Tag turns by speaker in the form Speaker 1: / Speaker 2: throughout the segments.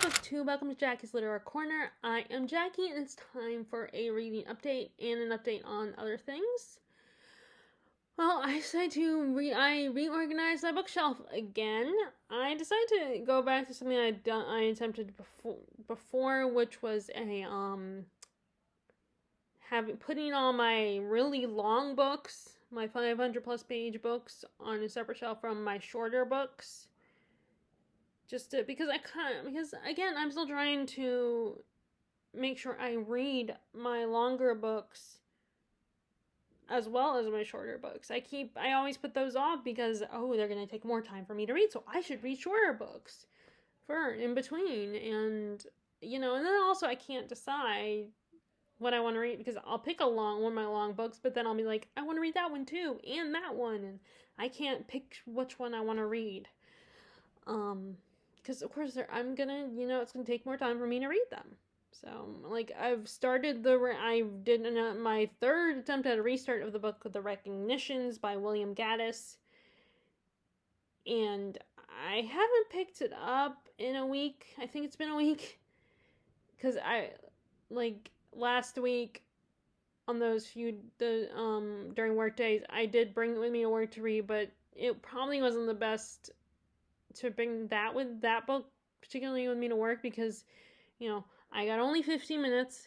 Speaker 1: Book 2, welcome to Jackie's Literary Corner. I am Jackie, and it's time for a reading update and an update on other things. Well, I decided to reorganize my bookshelf again. I decided to go back to something I attempted before, which was putting all my really long books, my 500 plus page books, on a separate shelf from my shorter books. Because again, I'm still trying to make sure I read my longer books as well as my shorter books. I always put those off because, they're going to take more time for me to read, so I should read shorter books in between. And, and then also I can't decide what I want to read because I'll pick one of my long books, but then I'll be like, I want to read that one too, and that one, and I can't pick which one I want to read. Because of course it's gonna take more time for me to read them. So, I've started I did my third attempt at a restart of the book, The Recognitions by William Gaddis. And I haven't picked it up in a week. I think it's been a week. Because last week, on during work days, I did bring it with me to work to read, but it probably wasn't the best to bring that book particularly with me to work because, I got only 15 minutes.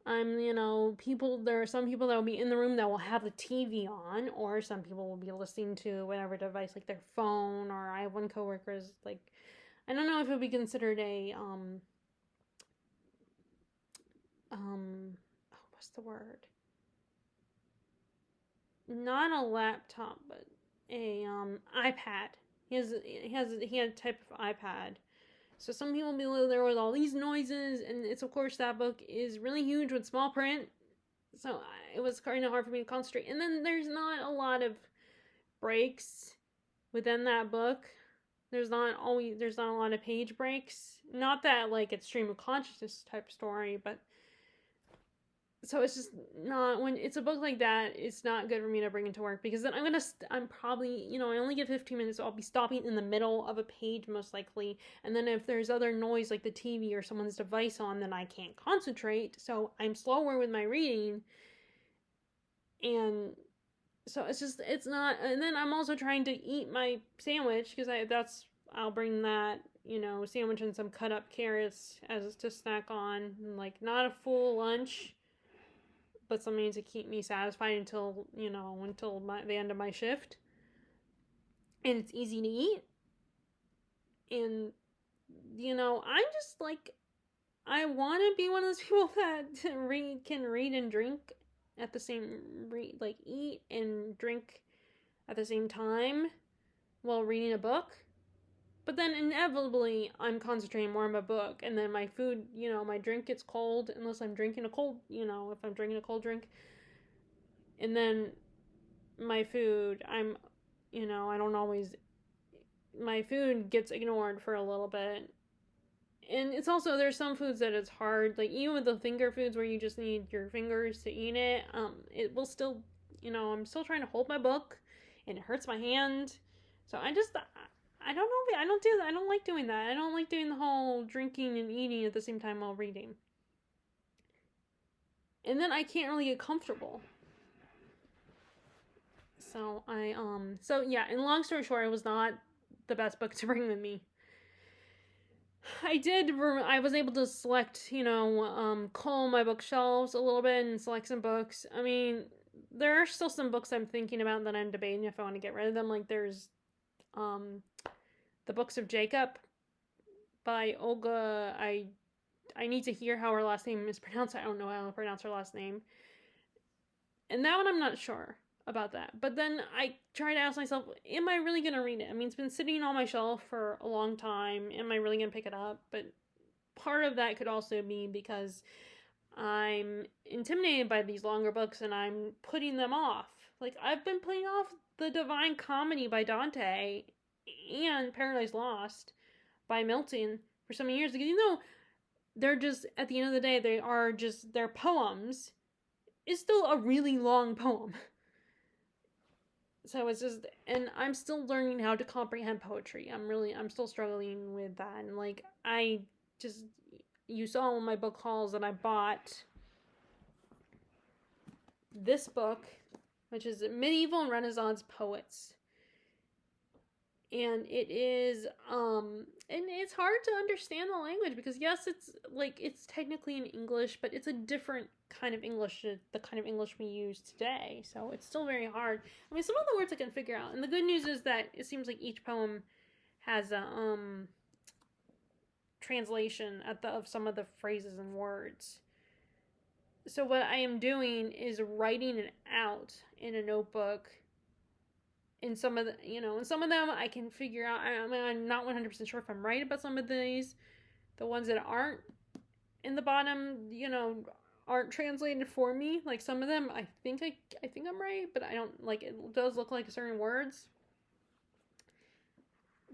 Speaker 1: There are some people that will be in the room that will have the TV on, or some people will be listening to whatever device, like their phone, or I have one coworker's, I don't know if it would be considered a, what's the word? Not a laptop, but a, iPad. He had a type of iPad. So some people will be there with all these noises, and it's, of course, that book is really huge with small print, so it was kind of hard for me to concentrate. And then there's not a lot of breaks within that book. There's not a lot of page breaks. Not that, it's stream of consciousness type story, but so it's just not, when it's a book like that, it's not good for me to bring into work, because then I'm probably, I only get 15 minutes, so I'll be stopping in the middle of a page most likely, and then if there's other noise like the TV or someone's device on, then I can't concentrate, so I'm slower with my reading, and so it's not, and then I'm also trying to eat my sandwich, because I'll bring that, sandwich and some cut up carrots as to snack on, not a full lunch, but something to keep me satisfied until the end of my shift. And it's easy to eat. And, I'm just I want to be one of those people that can read and drink at the same, eat and drink at the same time while reading a book. But then inevitably, I'm concentrating more on my book, and then my food, my drink gets cold, unless I'm drinking a cold, if I'm drinking a cold drink. And then my food, I don't always, my food gets ignored for a little bit. And it's also, there's some foods that it's hard, even with the finger foods where you just need your fingers to eat it, it will still, I'm still trying to hold my book, and it hurts my hand. So I don't know. I don't do that. I don't like doing that. I don't like doing the whole drinking and eating at the same time while reading. And then I can't really get comfortable. So and long story short, it was not the best book to bring with me. I was able to select, cull my bookshelves a little bit and select some books. I mean, there are still some books I'm thinking about that I'm debating if I want to get rid of them. There's, The Books of Jacob by Olga. I need to hear how her last name is pronounced. I don't know how to pronounce her last name. And that one I'm not sure about that. But then I try to ask myself, am I really going to read it? I mean, it's been sitting on my shelf for a long time. Am I really going to pick it up? But part of that could also be because I'm intimidated by these longer books and I'm putting them off. I've been putting off The Divine Comedy by Dante and Paradise Lost by Milton for so many years, because they're just, at the end of the day, they're poems. It's still a really long poem. So it's just, and I'm still learning how to comprehend poetry. I'm still struggling with that. And just, you saw in my book hauls that I bought this book, which is Medieval and Renaissance Poets. And it is, and it's hard to understand the language because, yes, it's technically in English, but it's a different kind of English, the kind of English we use today. So it's still very hard. I mean, some of the words I can figure out. And the good news is that it seems like each poem has a translation of some of the phrases and words. So what I am doing is writing it out in a notebook. In some of them I can figure out. I mean, I'm not 100% sure if I'm right about some of these. The ones that aren't in the bottom, aren't translated for me. Like some of them, I think I'm right, but I don't, like, it does look like certain words.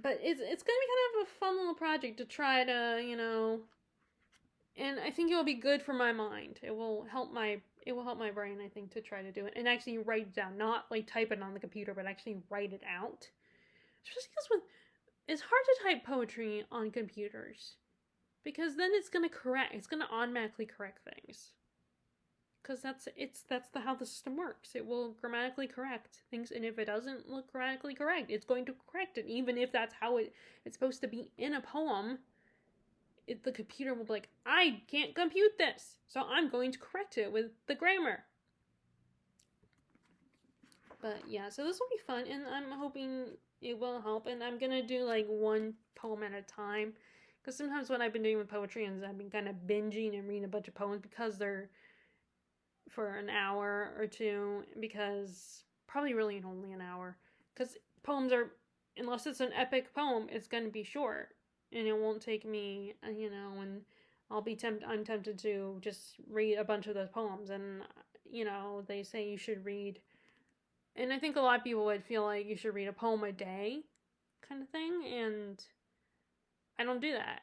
Speaker 1: But it's gonna be kind of a fun little project to try to, and I think it will be good for my mind. It will help my brain, I think, to try to do it and actually write it down, not like type it on the computer, but actually write it out. Especially because it's hard to type poetry on computers, because then it's gonna automatically correct things. Because that's how the system works. It will grammatically correct things, and if it doesn't look grammatically correct, it's going to correct it, even if that's how it's supposed to be in a poem. The computer will be like, I can't compute this, so I'm going to correct it with the grammar. But yeah, so this will be fun, and I'm hoping it will help, and I'm gonna do like one poem at a time, because sometimes what I've been doing with poetry is I've been kind of binging and reading a bunch of poems because they're for an hour or two, because probably really only an hour, because poems are, unless it's an epic poem, it's going to be short, and it won't take me, and I'm tempted to just read a bunch of those poems, and, they say you should read, and I think a lot of people would feel like you should read a poem a day, kind of thing, and I don't do that,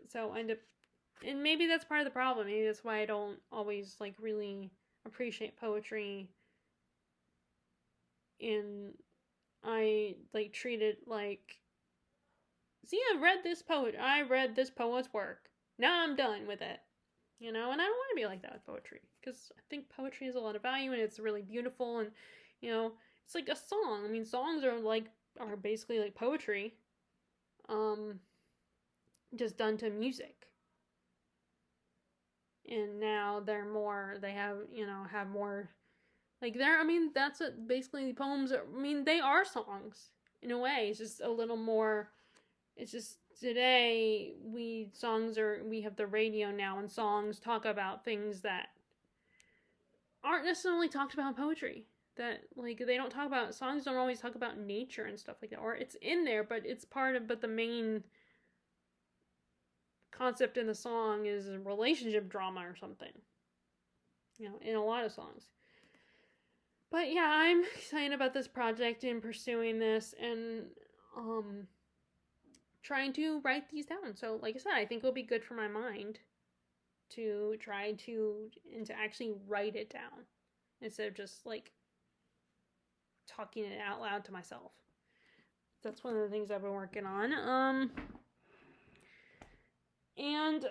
Speaker 1: so I end up, and maybe that's part of the problem, maybe that's why I don't always, like, really appreciate poetry, and I, like, treat it like, see, I read this poet's work, now I'm done with it, and I don't want to be like that with poetry, because I think poetry has a lot of value, and it's really beautiful, and, it's like a song. I mean, songs are basically like poetry, just done to music. And now they have more, like, that's what basically poems are. I mean, they are songs in a way. It's just a little more, it's just today we have the radio now, and songs talk about things that aren't necessarily talked about in poetry. That, like, songs don't always talk about nature and stuff like that, or it's in there, but the main concept in the song is a relationship drama or something, in a lot of songs. But yeah, I'm excited about this project and pursuing this, and trying to write these down. So like I said, I think it'll be good for my mind to try to actually write it down instead of just like talking it out loud to myself. That's one of the things I've been working on. And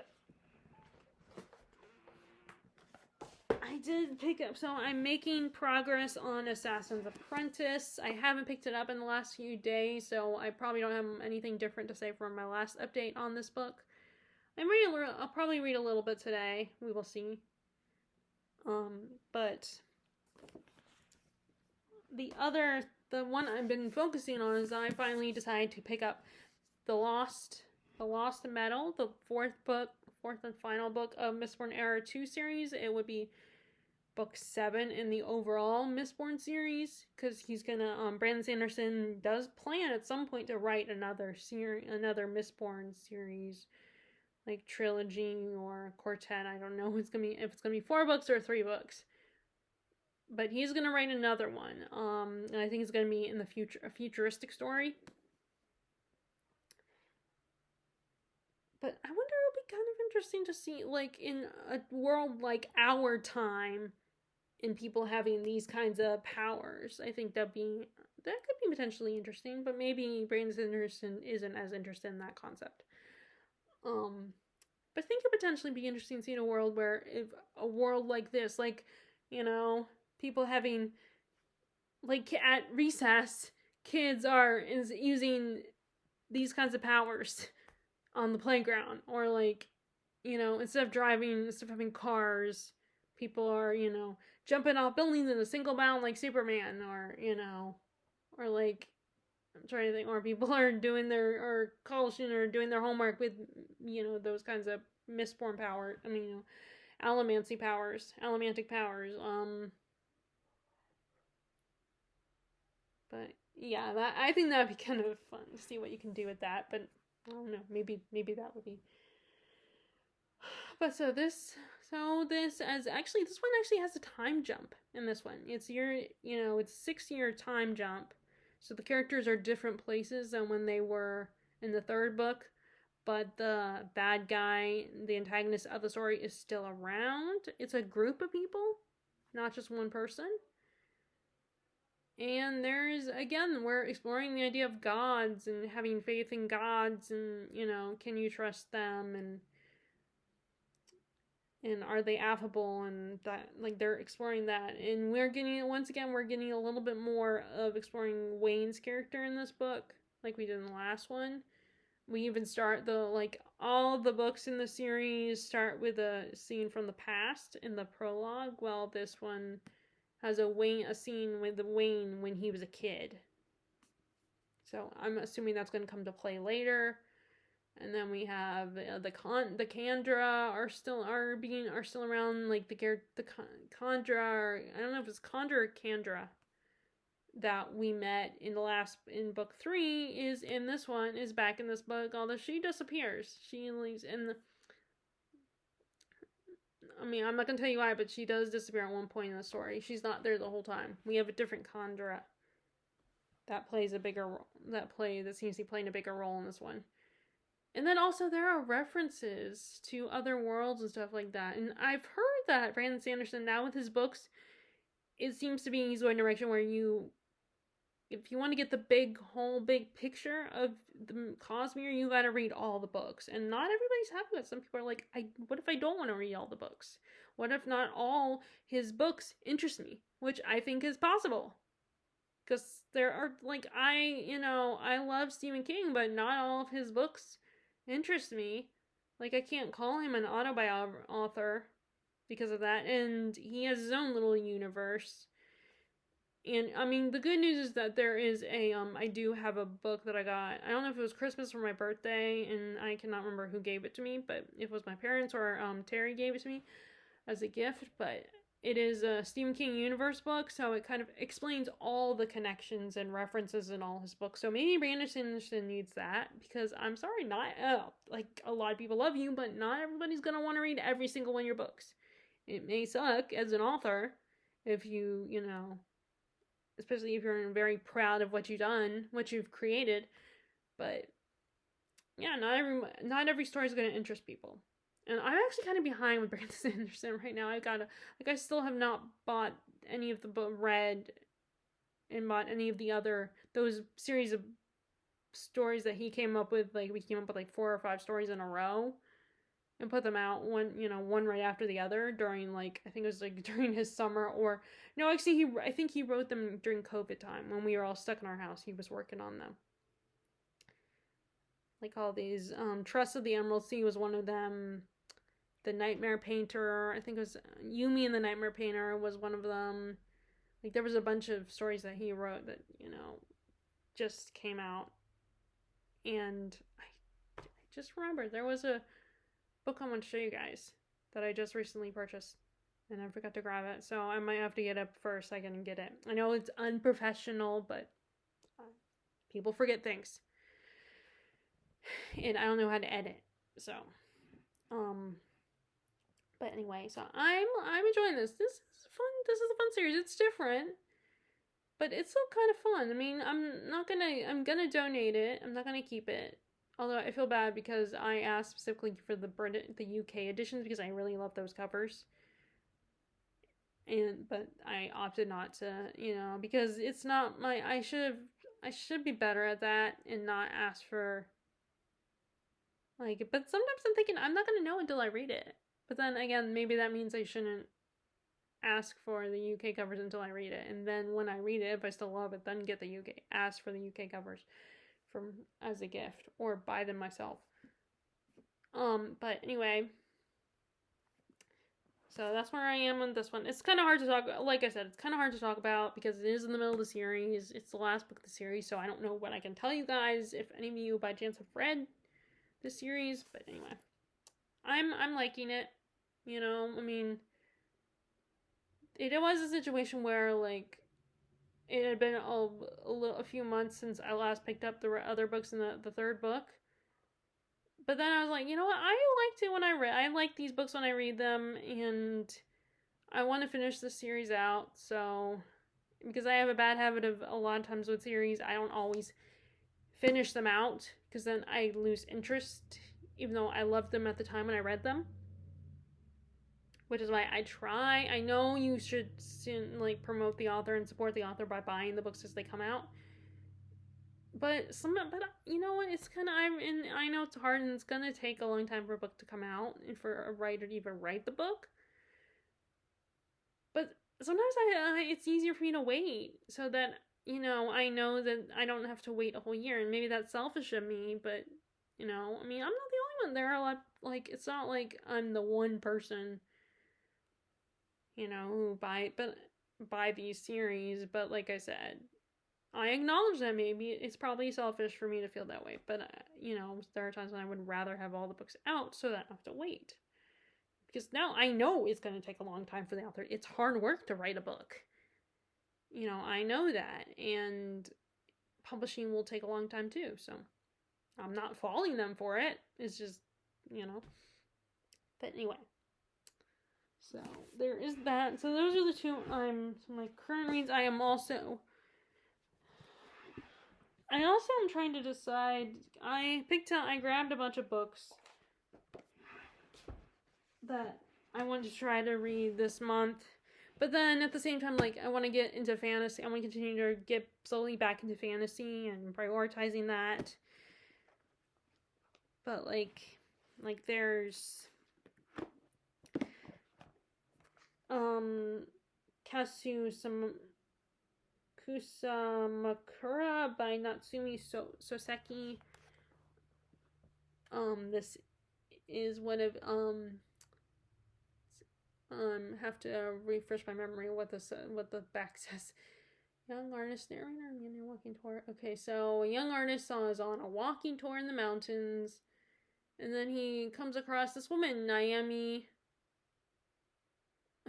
Speaker 1: I did pick up, so I'm making progress on Assassin's Apprentice. I haven't picked it up in the last few days, so I probably don't have anything different to say from my last update on this book. I'll probably read a little bit today. We will see. But the one I've been focusing on is I finally decided to pick up The Lost Metal, the fourth and final book of Mistborn Era 2 series. It would be book 7 in the overall Mistborn series, because he's gonna, Brandon Sanderson does plan at some point to write another Mistborn series, like trilogy or quartet. I don't know if it's gonna be 4 books or 3 books. But he's gonna write another one. And I think it's gonna be in the future, a futuristic story. But I wonder, it'll be kind of interesting to see, like, in a world like our time, and people having these kinds of powers. I think that could be potentially interesting, but maybe Brandon Sanderson isn't as interested in that concept. But I think it potentially be interesting seeing a world where, if a world like this, like, you know, people having, like, at recess, kids are using these kinds of powers on the playground, or like, instead of driving, instead of having cars, people are, jumping off buildings in a single bound like Superman, or like, I'm trying to think, or people are doing or college students are doing their homework with, those kinds of mistborn power. I mean, allomantic powers. But yeah, I think that'd be kind of fun to see what you can do with that. But I don't know, maybe that would be. But this one actually has a time jump in this one. It's it's a 6-year time jump. So the characters are different places than when they were in the third book, but the bad guy, the antagonist of the story, is still around. It's a group of people, not just one person. And we're exploring the idea of gods and having faith in gods, and, can you trust them, and are they affable, and that, like, they're exploring that. And we're getting a little bit more of exploring Wayne's character in this book, like we did in the last one. We even start all the books in the series start with a scene from the past in the prologue, while this one has a scene with Wayne when he was a kid. So I'm assuming that's going to come to play later. And then we have the Kandra are still around, like the Kandra, I don't know if it's Kandra or Kandra, that we met in book 3 is back in this book, although she disappears. She leaves I'm not gonna tell you why, but she does disappear at one point in the story. She's not there the whole time. We have a different Kandra that seems to be playing a bigger role in this one. And then also there are references to other worlds and stuff like that. And I've heard that Brandon Sanderson, now with his books, it seems to be he's going in a direction where if you want to get the whole big picture of the Cosmere, you got to read all the books. And not everybody's happy with it. Some people are like, what if I don't want to read all the books? What if not all his books interest me? Which I think is possible. Because there are, like, I love Stephen King, but not all of his books interest me. Like, I can't call him an autobiography author because of that. And he has his own little universe. And, I mean, the good news is that there is I do have a book that I got. I don't know if it was Christmas or my birthday, and I cannot remember who gave it to me, but it was my parents or Terry gave it to me as a gift. But it is a Stephen King universe book, so it kind of explains all the connections and references in all his books. So maybe Brandon Sanderson needs that, because I'm sorry, like, a lot of people love you, but not everybody's going to want to read every single one of your books. It may suck as an author if especially if you're very proud of what you've created. But yeah, not every story is going to interest people. And I'm actually kind of behind with Brandon Sanderson right now. I still have not bought any of read and bought any of those series of stories that he came up with. Like, we came up with like 4 or 5 stories in a row and put them out one right after the other during, like, I think it was like during his summer, or no, actually I think he wrote them during COVID time when we were all stuck in our house. He was working on them. Like all these, Trust of the Emerald Sea was one of them. The Nightmare Painter, I think it was Yumi and the Nightmare Painter was one of them. Like, there was a bunch of stories that he wrote that, just came out. And I just remembered there was a book I want to show you guys that I just recently purchased, and I forgot to grab it, so I might have to get up for a second and get it. I know it's unprofessional, but people forget things, and I don't know how to edit, so but anyway, so I'm enjoying this. This is fun. This is a fun series. It's different, but it's still kind of fun. I mean, I'm gonna donate it. I'm not gonna keep it. Although I feel bad because I asked specifically for the UK editions because I really love those covers. But I opted not to, because it's not I should be better at that and not ask for Like, but sometimes I'm thinking I'm not gonna know until I read it. But then again, maybe that means I shouldn't ask for the UK covers until I read it, and then when I read it, if I still love it, then get the UK, ask for the UK covers from as a gift or buy them myself. But anyway, so that's where I am on this one. It's kind of hard to talk. Like I said, it's kind of hard to talk about because it is in the middle of the series. It's the last book of the series, so I don't know what I can tell you guys if any of you by chance have read the series. But anyway, I'm liking it. You know, I mean, it was a situation where like it had been a few months since I last picked up the other books in the third book. But then I was like, you know what? I liked it when I read. I like these books when I read them, and I want to finish the series out. So, because I have a bad habit of a lot of times with series, I don't always finish them out because then I lose interest, even though I loved them at the time when I read them. Which is why I try. I know you should like promote the author and support the author by buying the books as they come out. But you know what? It's kind of I know it's hard and it's gonna take a long time for a book to come out and for a writer to even write the book. But sometimes it's easier for me to wait so that you know I know that I don't have to wait a whole year, and maybe that's selfish of me. But you know, I mean, I'm not the only one. There are a lot like it's not like I'm the one person, you know, who buy these series. But like I said, I acknowledge that maybe it's probably selfish for me to feel that way, but you know, there are times when I would rather have all the books out so that I don't have to wait. Because now I know it's going to take a long time for the author. It's hard work to write a book. You know, I know that, and publishing will take a long time too. So I'm not faulting them for it. It's just, you know. But anyway. So there is that. So those are the two my current reads. I also am trying to decide. I grabbed a bunch of books that I wanted to try to read this month. But then at the same time, like, I want to get into fantasy. I want to continue to get slowly back into fantasy and prioritizing that. But, like there's, Kusamakura by Natsumi Soseki. This is one of, have to refresh my memory what the back says. Young artist narrator on a walking tour. Okay, so a young artist is on a walking tour in the mountains, and then he comes across this woman, Naomi,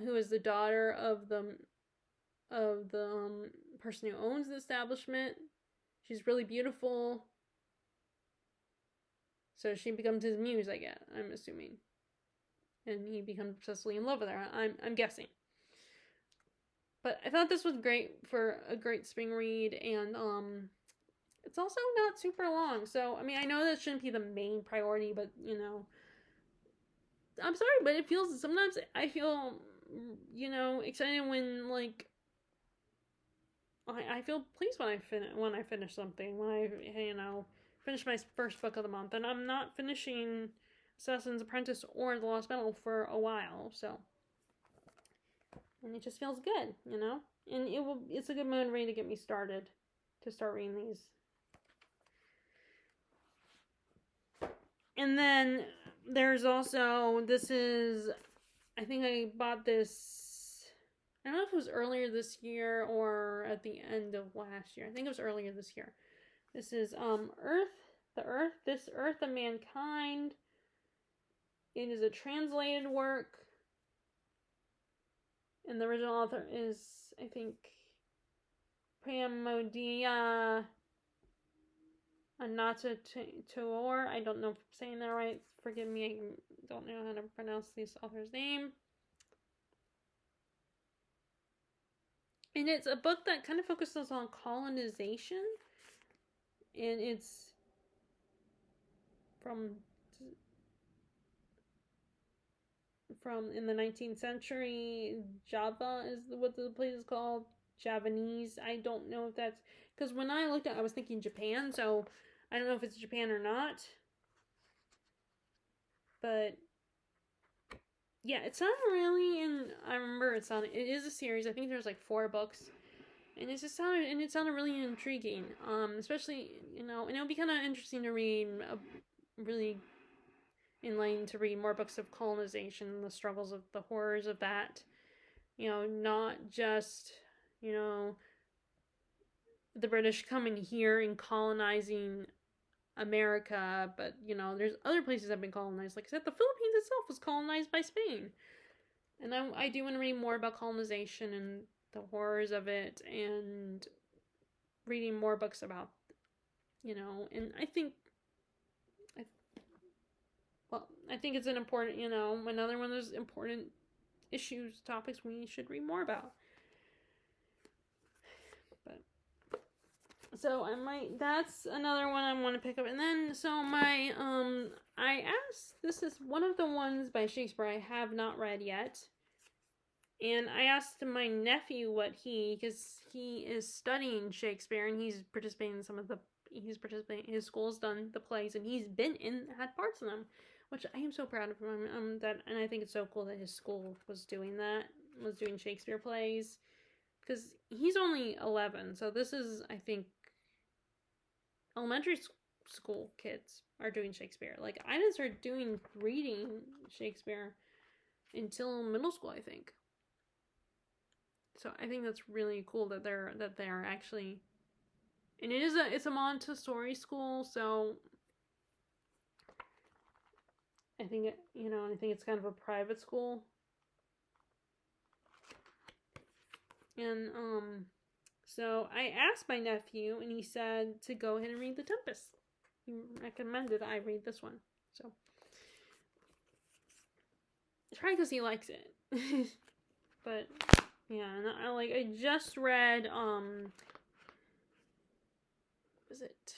Speaker 1: who is the daughter of the person who owns the establishment. She's really beautiful, so she becomes his muse, I guess. I'm assuming, and he becomes obsessively in love with her. I'm guessing. But I thought this was great for a great spring read, and it's also not super long. So I mean, I know that shouldn't be the main priority, but you know, I'm sorry, but it feels sometimes I feel, you know, excited when like I feel pleased when I finish something, when I, you know, finish my first book of the month, and I'm not finishing Assassin's Apprentice or The Lost Metal for a while, so. And it just feels good, you know? And it's a good motivator to get me started, to start reading these. And then there's also, I think I bought this, I don't know if it was earlier this year or at the end of last year. I think it was earlier this year. This is This Earth of Mankind. It is a translated work. And the original author is, I think, Pramodia Anata Toor. I don't know if I'm saying that right. Forgive me, I don't know how to pronounce this author's name. And it's a book that kind of focuses on colonization. And it's from in the 19th century. Java is what the place is called. Javanese. I don't know if that's, because when I looked at it, I was thinking Japan, so I don't know if it's Japan or not. But yeah, it sounded really, and I remember it is a series. I think there's like 4 books, and it sounded really intriguing. Especially, and it would be kind of interesting to read, really enlightening to read more books of colonization, the struggles of the horrors of that. Not just, the British coming here and colonizing America, but there's other places that have been colonized. Like I said, the Philippines itself was colonized by Spain, and I do want to read more about colonization and the horrors of it, and reading more books about, and I think it's an important, another one of those important issues, topics we should read more about. But so that's another one I want to pick up. And then I asked, this is one of the ones by Shakespeare I have not read yet. And I asked my nephew because he is studying Shakespeare, and he's participating in his school's done the plays, and he's had parts in them, which I am so proud of him. And I think it's so cool that his school was doing Shakespeare plays, because he's only 11, so this is, I think, elementary school kids are doing Shakespeare. Like, I didn't start reading Shakespeare until middle school, I think. So I think that's really cool that they're actually, and it's a Montessori school, so I think I think it's kind of a private school. And so I asked my nephew, and he said to go ahead and read The Tempest. He recommended I read this one. So it's probably because he likes it. But yeah, and I just read was it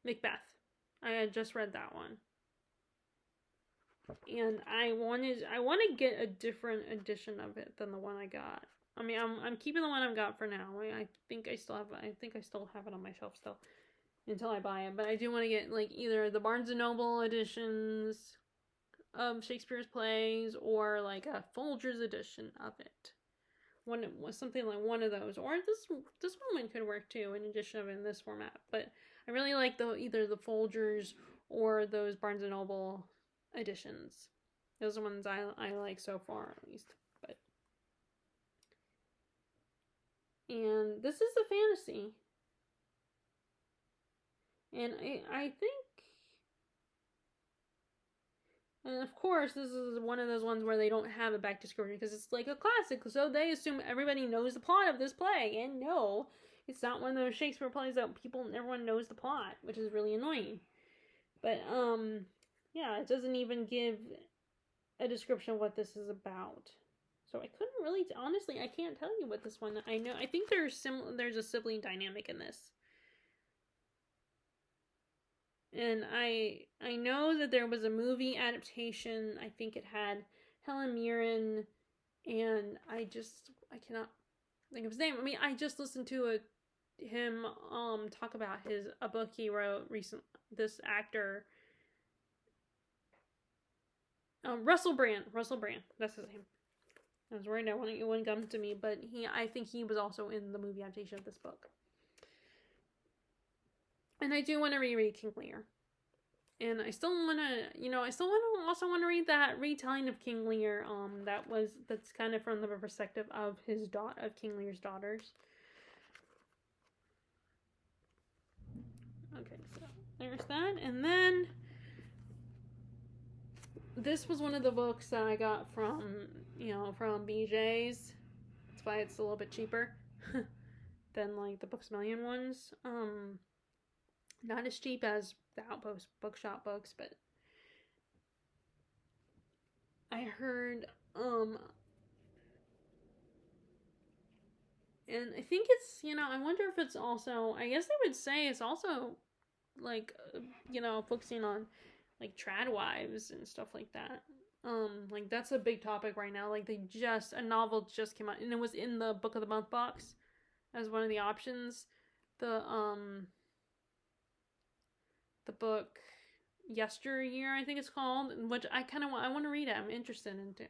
Speaker 1: Macbeth. I had just read that one. And I want to get a different edition of it than the one I got. I mean, I'm keeping the one I've got for now. I think I still have it on my shelf still until I buy it. But I do want to get either the Barnes and Noble editions of Shakespeare's plays, or a Folger's edition of it. Something like one of those, or this one could work too, an edition of it in this format. But I really like either the Folgers or those Barnes and Noble editions. Those are ones I like so far, at least. And this is a fantasy, and I think, and of course, this is one of those ones where they don't have a back description because it's like a classic, so they assume everybody knows the plot of this play, and no, it's not one of those Shakespeare plays that everyone knows the plot, which is really annoying. But yeah, it doesn't even give a description of what this is about. So I couldn't really, honestly, I can't tell you what this one, I think there's a sibling dynamic in this. And I know that there was a movie adaptation. I think it had Helen Mirren, and I cannot think of his name. I mean, I just listened to him talk about a book he wrote recently. This actor, Russell Brand, that's his name. I was worried it wouldn't come to me, but I think he was also in the movie adaptation of this book. And I do want to reread King Lear. And I still want to, also want to read that retelling of King Lear, that's kind of from the perspective of King Lear's daughters. Okay, so there's that. And then this was one of the books that I got from BJ's. That's why it's a little bit cheaper than the Books A Million ones. Not as cheap as the Outpost Bookshop books, but I heard, and I think it's, I wonder if it's also, I guess I would say it's also, focusing on, trad wives and stuff like that. That's a big topic right now. A novel just came out, and it was in the Book of the Month box as one of the options. The book Yesteryear, I think it's called, which I want to read it. I'm interested into,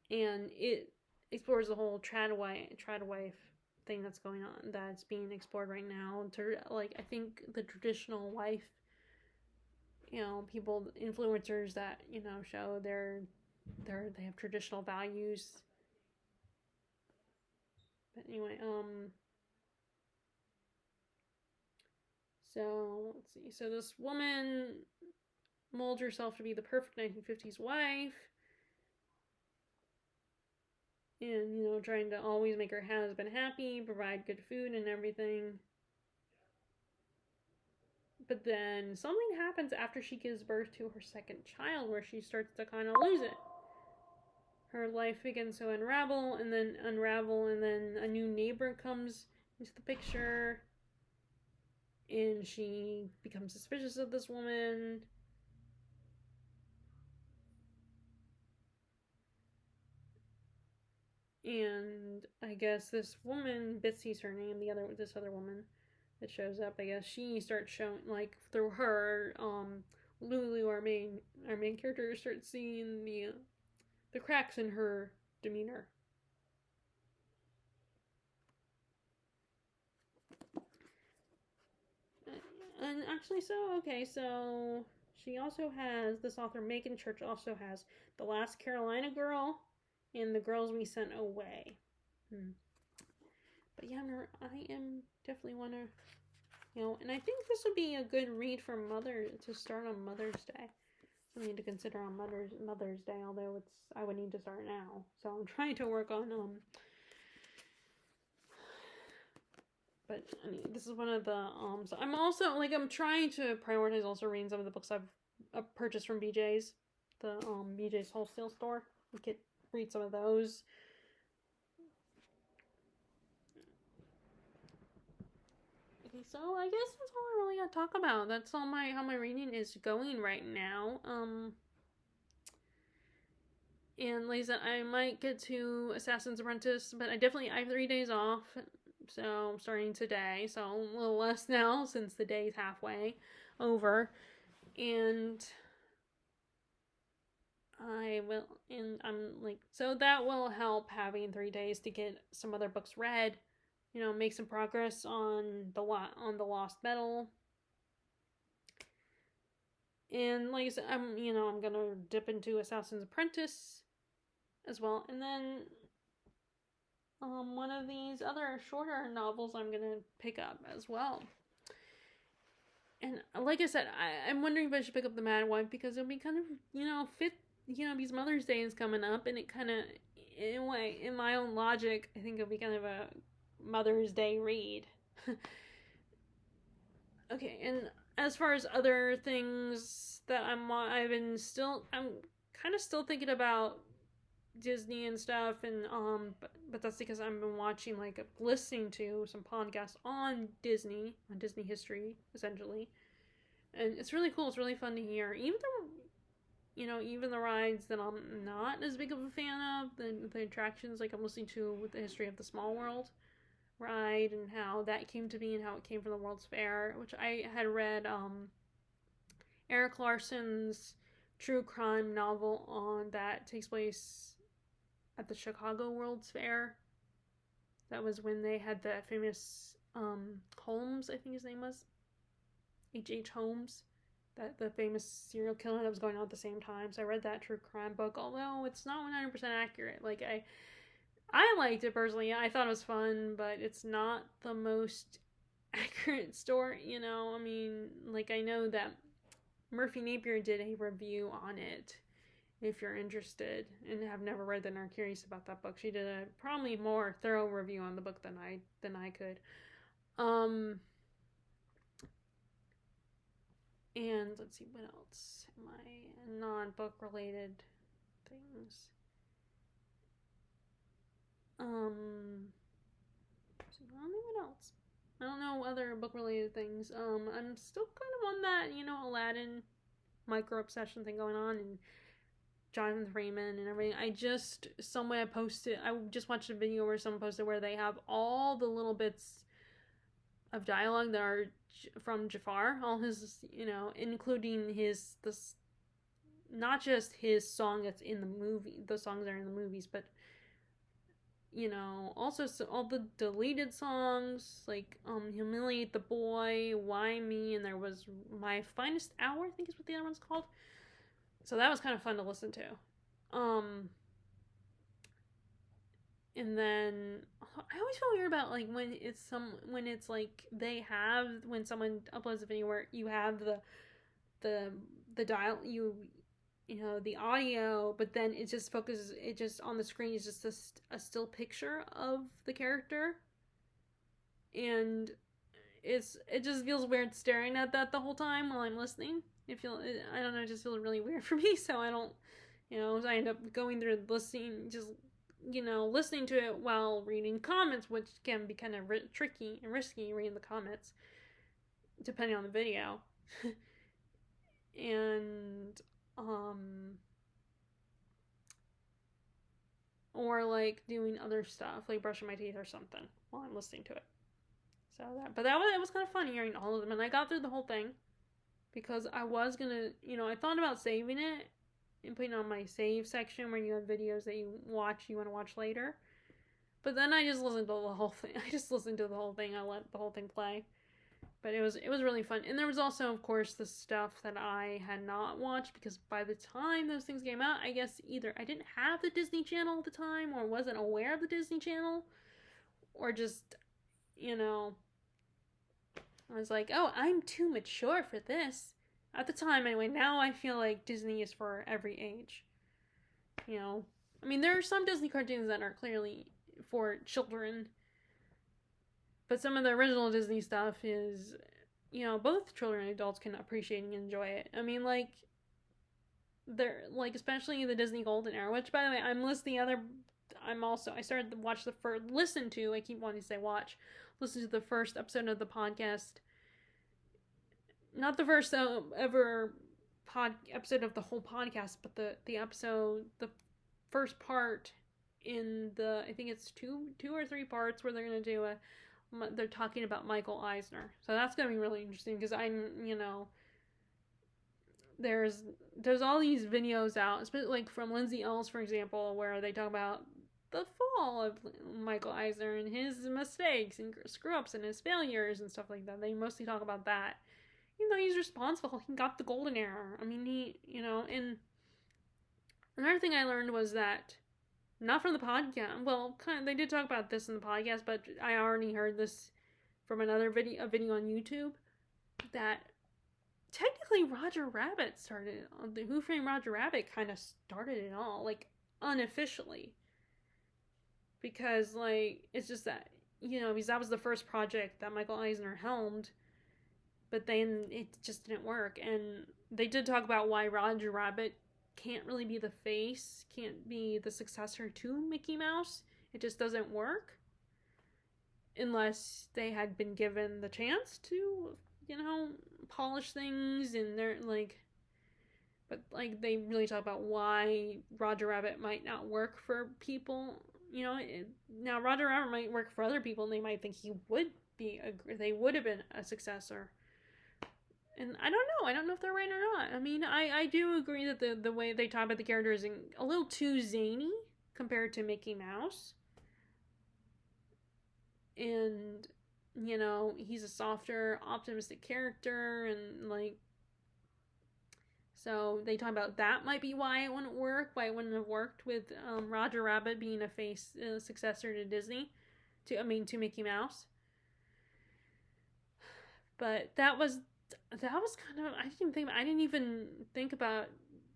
Speaker 1: and it explores the whole trad wife thing that's going on, that's being explored right now. To like, I think the traditional wife, people, influencers that show they have traditional values. But anyway, so let's see. So this woman molds herself to be the perfect 1950s wife, and trying to always make her husband happy, provide good food and everything. But then something happens after she gives birth to her second child, where she starts to kind of lose it. Her life begins to unravel, and then a new neighbor comes into the picture, and she becomes suspicious of this woman. And I guess this woman, Bitsy's her name, this other woman that shows up, I guess she starts showing, like, through her, Lulu, our main character, starts seeing the cracks in her demeanor. And actually, so she also has, this author Megan Church also has The Last Carolina Girl and The Girls We Sent Away. But yeah, I am definitely want to, and I think this would be a good read for to start on Mother's Day. Something to consider on Mother's Day, although I would need to start now. So I'm trying to work on but I mean, this is one of the so I'm also, like, I'm trying to prioritize also reading some of the books I've purchased from BJ's, the BJ's wholesale store. Read some of those. Okay, so I guess that's all I really got to talk about. That's all how my reading is going right now. And like I said, I might get to Assassin's Apprentice, but I have 3 days off, so I'm starting today, so a little less now since the day's halfway over. And so that will help, having 3 days to get some other books read, make some progress on the Lost Metal. And like I said, I'm gonna dip into Assassin's Apprentice as well, and then one of these other shorter novels I'm gonna pick up as well. And like I said, I'm wondering if I should pick up The Mad Wife, because it'll be kind of fit, because Mother's Day is coming up, and it kind of, in my own logic, I think it'll be kind of a Mother's Day read. Okay, and as far as other things that I'm kind of still thinking about Disney and stuff, and but that's because I've been listening to some podcasts on Disney history, essentially, and it's really cool. It's really fun to hear, even the rides that I'm not as big of a fan of, the attractions, like I'm listening to with the History of the Small World ride, and how that came to be, and how it came from the World's Fair, which I had read Eric Larson's true crime novel that takes place at the Chicago World's Fair. That was when they had that famous Holmes, I think his name was H.H. Holmes, that the famous serial killer that was going on at the same time. So I read that true crime book, although it's not 100% accurate. Like, I liked it personally. I thought it was fun, but it's not the most accurate story, I mean, like, I know that Murphy Napier did a review on it, if you're interested and have never read it and are curious about that book. She did a probably more thorough review on the book than I could. And let's see, what else? My non-book related things. I don't know what else. I don't know other book related things. I'm still kind of on that, Aladdin micro obsession thing going on, and Jonathan Freeman and everything. I just watched a video where someone posted where they have all the little bits of dialogue that are from Jafar. All his, including this, not just his song that's in the movie, the songs that are in the movies, but also all the deleted songs, like Humiliate the Boy, Why Me, and there was My Finest Hour, I think is what the other one's called. So that was kind of fun to listen to. And then I always feel weird about like when it's like when someone uploads a video where you have the dial the audio, but then it just focuses, it just on the screen is just a still picture of the character, and it just feels weird staring at that the whole time while I'm listening. I don't know, it just feels really weird for me, so I don't, I end up going through listening, just listening to it while reading comments, which can be kind of tricky and risky reading the comments depending on the video. And or like doing other stuff, like brushing my teeth or something while I'm listening to it. So it was kind of fun hearing all of them, and I got through the whole thing because I was gonna, I thought about saving it and putting it on my save section where you have videos that you want to watch later. But then I just listened to the whole thing. I let the whole thing play. But it was really fun. And there was also, of course, the stuff that I had not watched, because by the time those things came out, I guess either I didn't have the Disney Channel at the time, or wasn't aware of the Disney Channel, or just, I was like, oh, I'm too mature for this. At the time, anyway. Now I feel like Disney is for every age. I mean, there are some Disney cartoons that are clearly for children, but some of the original Disney stuff is, both children and adults can appreciate and enjoy it. I mean, like, they're, like, especially the Disney Golden Era, which, by the way, I started to watch I keep wanting to say watch, listen to the first episode of the podcast. Not the first ever episode of the whole podcast, but the first part in I think it's two or three parts where they're going to do they're talking about Michael Eisner. So that's going to be really interesting, because there's all these videos out, especially like from Lindsay Ellis, for example, where they talk about the fall of Michael Eisner and his mistakes and screw-ups and his failures and stuff like that. They mostly talk about that. Even though he's responsible, he got the golden era. I mean, and another thing I learned was that, not from the podcast, well, kind of, they did talk about this in the podcast, but I already heard this from a video on YouTube, that technically Roger Rabbit Who Framed Roger Rabbit kind of started it all, like, unofficially. Because, like, it's just that, because that was the first project that Michael Eisner helmed, but then it just didn't work. And they did talk about why Roger Rabbit can't really be the face, can't be the successor to Mickey Mouse. It just doesn't work unless they had been given the chance to, polish things, and they're like, but like they really talk about why Roger Rabbit might not work for people. Now Roger Rabbit might work for other people, and they might think they would have been a successor. And I don't know if they're right or not. I mean, I do agree that the way they talk about the character is a little too zany compared to Mickey Mouse. And, he's a softer, optimistic character, and, like, so they talk about that might be why it wouldn't work, why it wouldn't have worked with Roger Rabbit being a successor to Disney, to Mickey Mouse. But that was kind of, I didn't even think about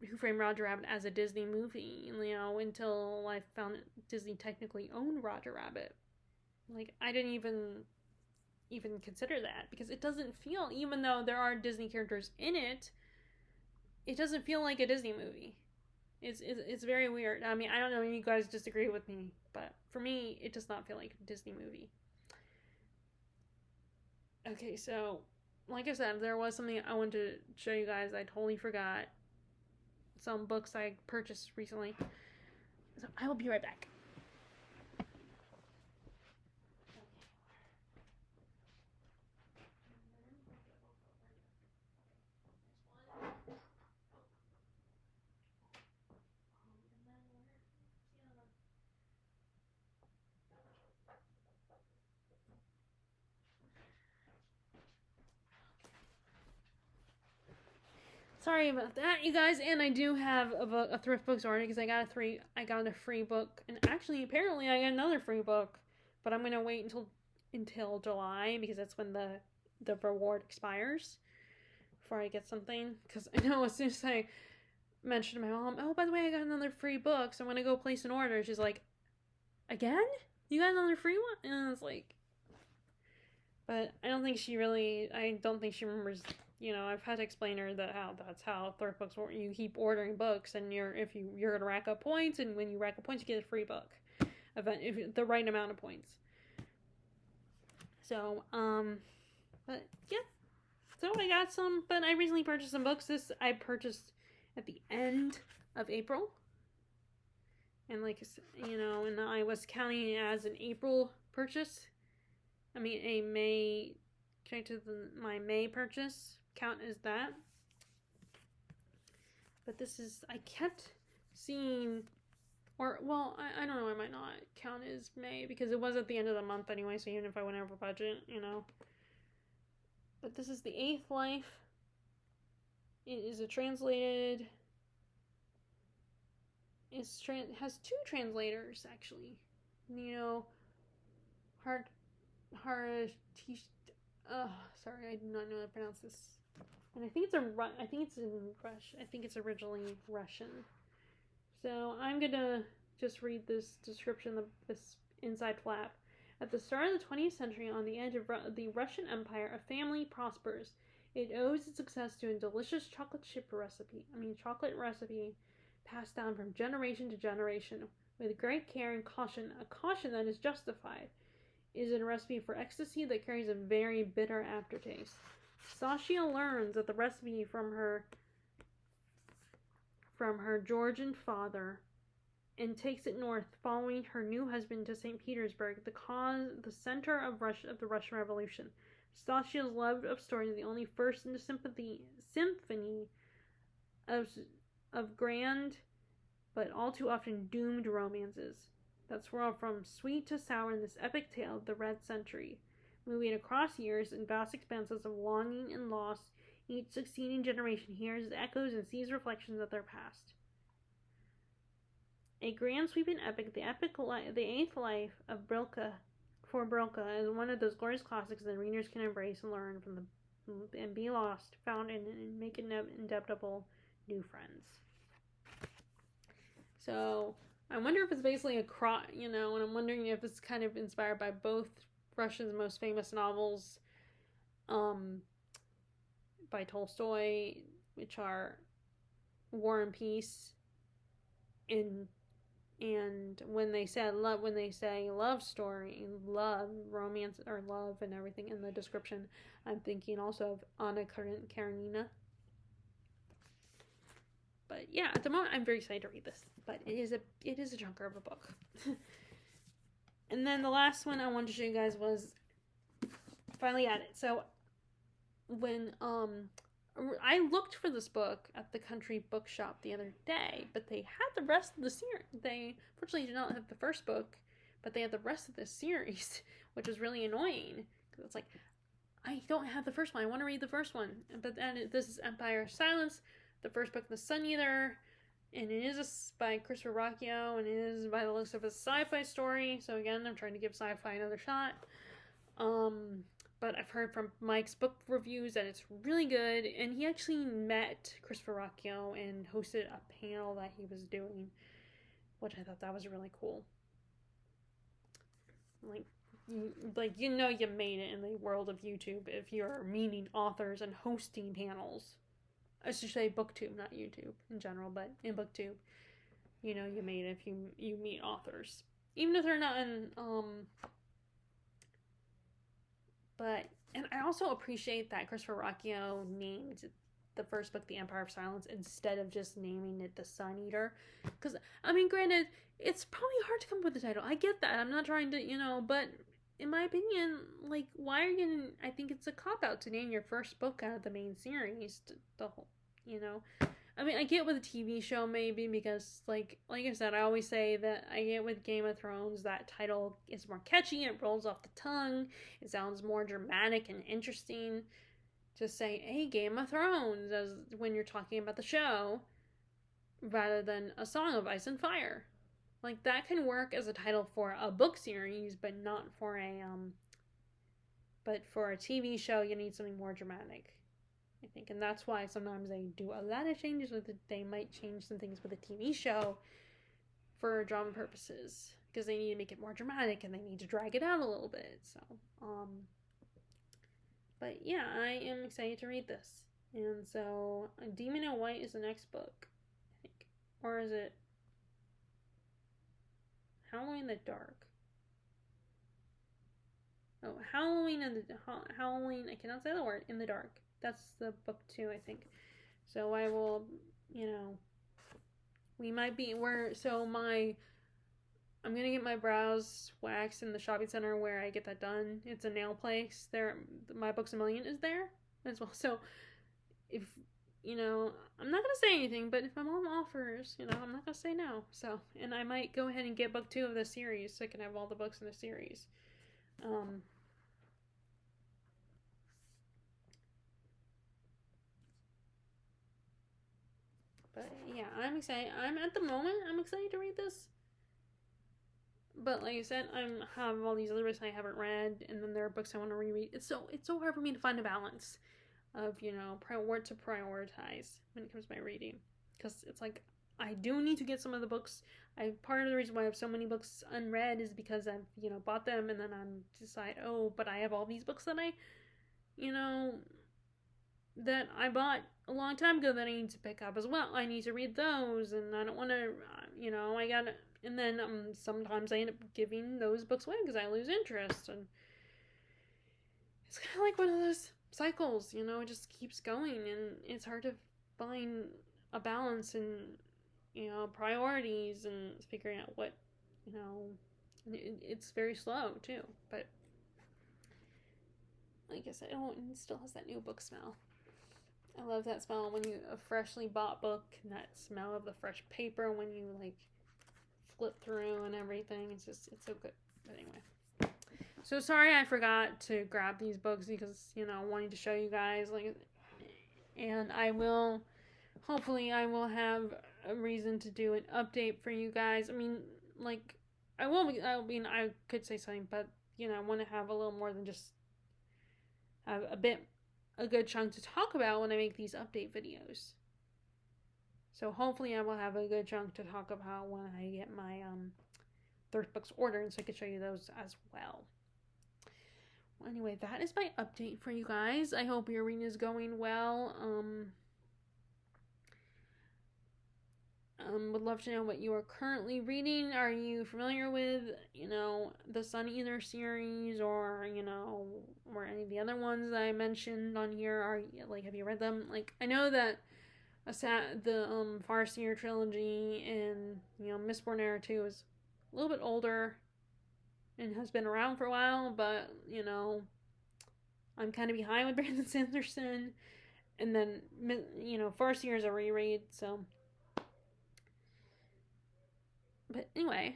Speaker 1: Who Framed Roger Rabbit as a Disney movie, until I found Disney technically owned Roger Rabbit. Like, I didn't even consider that, because it doesn't feel, even though there are Disney characters in it, it doesn't feel like a Disney movie. It's very weird. I mean, I don't know if you guys disagree with me, but for me, it does not feel like a Disney movie. Okay, so, like I said, there was something I wanted to show you guys. I totally forgot. Some books I purchased recently. So I will be right back. Sorry about that, you guys. And I do have a thrift book already because I got a free book, and actually, apparently, I got another free book, but I'm gonna wait until July because that's when the reward expires before I get something. Because I know as soon as I mentioned to my mom, oh, by the way, I got another free book, so I'm gonna go place an order. She's like, again? You got another free one? And I was like, but I don't think she remembers. I've had to explain to her that's how thrift books work. You keep ordering books, and you're gonna rack up points, and when you rack up points, you get a free book, if the right amount of points. So, but yeah. So I got some, but I recently purchased some books. This I purchased at the end of April, and and I was counting it as an April purchase. I mean, a May, connected to my May purchase, count as that. But I kept seeing, I don't know, I might not count as May, because it was at the end of the month anyway, so even if I went over budget, But this is The Eighth Life. It is translated, has two translators, actually. Sorry, I do not know how to pronounce this. And I think it's in Russian. I think it's originally Russian. So I'm gonna just read this description of this inside flap. At the start of the 20th century, on the edge of the Russian Empire, a family prospers. It owes its success to a delicious chocolate recipe passed down from generation to generation with great care and caution, a caution that is justified. Is a recipe for ecstasy that carries a very bitter aftertaste. Sasha learns that the recipe from her Georgian father and takes it north, following her new husband to St. Petersburg, the center of the Russian Revolution. Sasha's love of stories is the only first in the symphony of grand, but all too often doomed romances that swirl from sweet to sour in this epic tale of the Red Century, moving across years and vast expanses of longing and loss. Each succeeding generation hears echoes and sees reflections of their past. A grand sweeping epic, The Eighth Life of Brilka is one of those glorious classics that readers can embrace and learn from and be lost, found, and make indebtable new friends. So I wonder if it's basically and I'm wondering if it's kind of inspired by both Russia's most famous novels, by Tolstoy, which are War and Peace, and when they say love story, love, romance, or love and everything in the description, I'm thinking also of Anna Karenina. But yeah, at the moment I'm very excited to read this. But it is a chunker of a book. And then the last one I wanted to show you guys was finally at it. So when I looked for this book at the country bookshop the other day, but they had the rest of the series. They fortunately did not have the first book, but they had the rest of the series, which was really annoying because it's like, I don't have the first one. I want to read the first one, but then this is Empire of Silence, the first book in the Sun Eater, and it is by Christopher Rocchio, and it is by the looks of a sci-fi story. So again, I'm trying to give sci-fi another shot. But I've heard from Mike's book reviews that it's really good, and he actually met Christopher Rocchio and hosted a panel that he was doing, which I thought that was really cool. You made it in the world of YouTube if you're meeting authors and hosting panels. I should say BookTube, not YouTube in general, but in BookTube, you made it if you meet authors, even if they're not in and I also appreciate that Christopher Rocchio named the first book The Empire of Silence instead of just naming it The Sun Eater. Because, granted, it's probably hard to come up with the title. I get that. I'm not trying to, but in my opinion, why are you going to... I think it's a cop-out to name your first book out of the main series. I get with a TV show maybe because, like I said, I always say that I get with Game of Thrones, that title is more catchy, it rolls off the tongue, it sounds more dramatic and interesting. Just say, hey, Game of Thrones, as when you're talking about the show, rather than A Song of Ice and Fire. Like, that can work as a title for a book series, but not for a, but for a TV show, you need something more dramatic, I think. And that's why sometimes they do a lot of changes with it. They might change some things with a TV show for drama purposes, because they need to make it more dramatic and they need to drag it out a little bit. So, but yeah, I am excited to read this. And so, Demon in White is the next book, I think. Or is it Halloween in the Dark? Oh, Halloween in the Halloween. I cannot say the word, in the dark. That's the book 2, I think. So I will, we might be I'm gonna get my brows waxed in the shopping center where I get that done. It's a nail place. There, My Books a Million is there as well. So if I'm not gonna say anything, but if my mom offers, I'm not gonna say no. So, and I might go ahead and get book 2 of the series so I can have all the books in the series. But yeah, I'm excited. I'm excited to read this. But like I said, I have all these other books I haven't read, and then there are books I want to reread. It's so hard for me to find a balance of what to prioritize when it comes to my reading, because it's like I do need to get some of the books. Part of the reason why I have so many books unread is because I've bought them, and then I'm decide, oh, but I have all these books that that I bought a long time ago that I need to pick up as well. I need to read those, and I don't want to, I gotta. And then sometimes I end up giving those books away because I lose interest, and it's kind of like one of those cycles, it just keeps going, and it's hard to find a balance and priorities and figuring out what it's very slow too. But like I said, it still has that new book smell. I love that smell when a freshly bought book, and that smell of the fresh paper when you flip through and everything. It's so good. But anyway, so sorry I forgot to grab these books because wanting to show you guys, and hopefully I will have a reason to do an update for you guys. I mean, I could say something, but I want to have a little more than just have a good chunk to talk about when I make these update videos. So hopefully I will have a good chunk to talk about when I get my thrift books ordered, so I can show you those as well. Well, anyway, that is my update for you guys. I hope your reading is going well. Would love to know what you are currently reading. Are you familiar with, the Sun Eater series, or or any of the other ones that I mentioned on here? Have you read them? I know that the Farseer trilogy and Mistborn Era 2 is a little bit older and has been around for a while, but I'm kind of behind with Brandon Sanderson, and then Farseer is a reread, so. But anyway,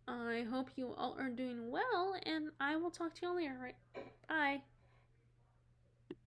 Speaker 1: I hope you all are doing well, and I will talk to you all later. Right? Bye.